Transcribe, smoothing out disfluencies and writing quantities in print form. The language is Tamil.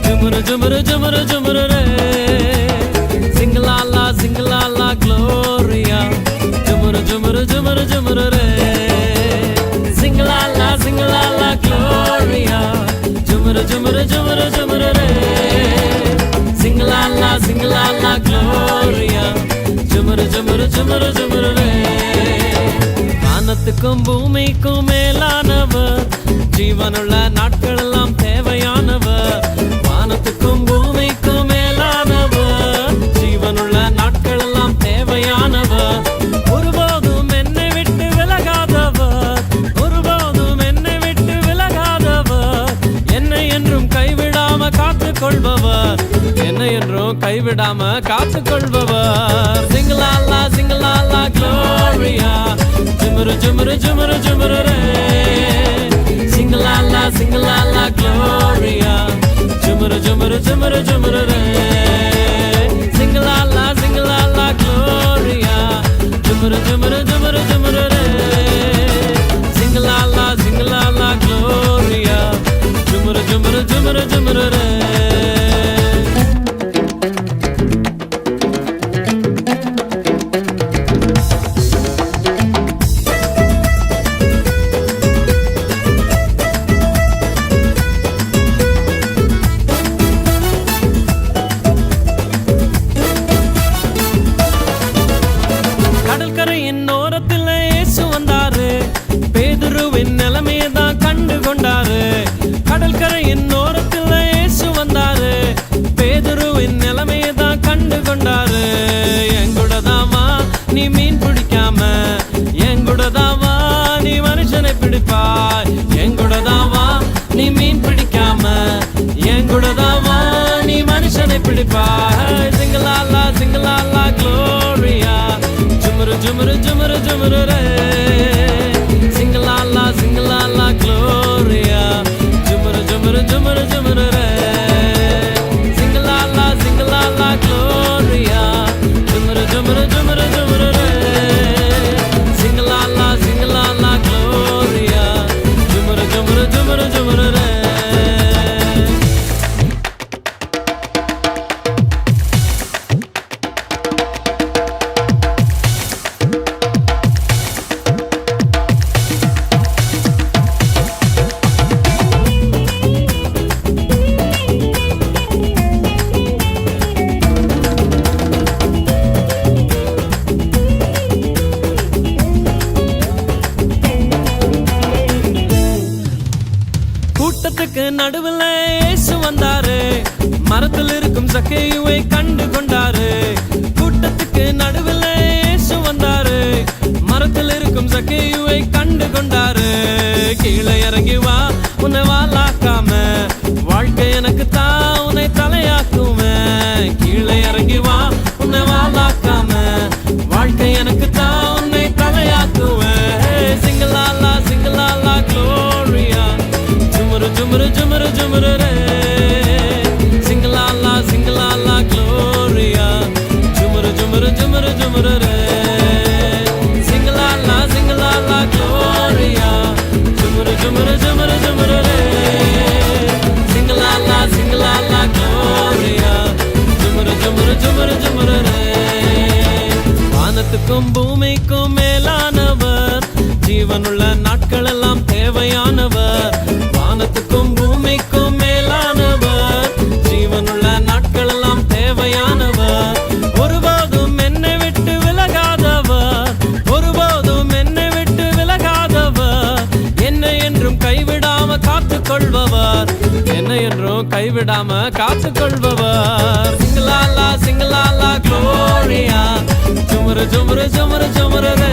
Jumuru jumuru jumuru re, sing la la gloria. Jumuru jumuru jumuru jumuru re, sing la la gloria. Jumuru jumuru jumuru jumuru re, sing la la gloria. Jumuru jumuru jumuru jumuru re. வானத்துக்கும் பூமிக்கும் மேலானவர், ஜீவனுள்ள நாட்கள் எல்லாம் தேவையானவர். வானத்துக்கும் பூமிக்கும் மேலானவர், ஜீவனுள்ள நாட்கள் எல்லாம் தேவையானவர். ஒருபோதும் என்னை விட்டு விலகாதவர், ஒருபோதும் என்னை விட்டு விலகாதவர். என்னை என்றும் கைவிடாம காத்துக் கொள்பவர், என்னை என்றும் கைவிடாம காத்துக் கொள்பவர். சிங்கலாலா சிங்கலாலா க்ளோரியா. ஜுமுரு ஜுமுரு ஜுமுரு ஜுமுரு ரே, சிங்கலாலா சிங்கலாலா Gloria. Jumuru jumuru jumuru jumuru re, sing la la gloria. Jumuru jumuru jumuru jumuru re, sing la la gloria. Jumuru jumuru jumuru jumuru re. கடல் கரையின் ஓரத்தில் இயேசு வந்தாரு, பேதுருவின் நிலைமையை தான் கண்டு கொண்டாரு. எங்கூடதாவா நீ மீன் பிடிக்காம, எங்கூடதாவா நீ மனுஷனை பிடிப்பாய். எங்கூடதாவா நீ மீன் பிடிக்காம, எங்கூடதாவா நீ மனுஷனை பிடிப்பாய். சிங்கலாலா சிங்கலாலா க்ளோரியா. ஜுமுரு ஜுமுரு ஜுமுரு ஜுமுரு ரே, சிங்கலாலா சிங்கலாலா Gloria. Jumuru jumuru jumuru jumuru re, sing la la gloria. Jumuru jumuru jumuru jumuru re, sing la la gloria. Jumuru jumuru jumuru jumuru re. கூட்டத்துக்கு நடுவில் இயேசு வந்தாரு, மரத்தில் இருக்கும் சக்கேயுவை கண்டு கொண்டாரு. கூட்டத்துக்கு நடுவில் இயேசு வந்தாரு, மரத்தில் இருக்கும் சக்கேயுவை கண்டு கொண்டாரு. கீழே இறங்கி வா, உன்னை வாலாக்காம, வாழ்க்கை எனக்கு தான் உன்னை தலையாக்குவேன். கீழே இறங்கி வா, உன்னை வாலாக்காம, வாழ்க்கை எனக்கு தான் உன்னை தலையாக்குவேன். சிங்கலாலா சிங்கலாலா Gloria. Jumuru jumuru jumuru jumuru re, sing la la gloria. Jumuru jumuru jumuru jumuru re, sing la la gloria. Jumuru jumuru jumuru jumuru re, sing la la gloria. Jumuru jumuru jumuru jumuru re. வானத்துக்கும் பூமிக்கும் மேலானவர், ஜீவனுள்ள நாட்கள் எல்லாம் தேவையானவர். வானத்துக்கும் பூமிக்கும் மேலானவர், ஜீவனுள்ள நாட்கள் எல்லாம் தேவையானவர். ஒருபோதும் என்னை விட்டு விலகாதவர், ஒருபோதும் என்னை விட்டு விலகாதவர். என்னை என்றும் கைவிடாம காத்துக் கொள்பவர், என்னை என்றும் கைவிடாம காத்துக் கொள்பவர். சிங்கலாலா சிங்கலாலா க்ளோரியா. ஜுமுரு ஜுமுரு ஜுமுரு ஜுமுரு ரே,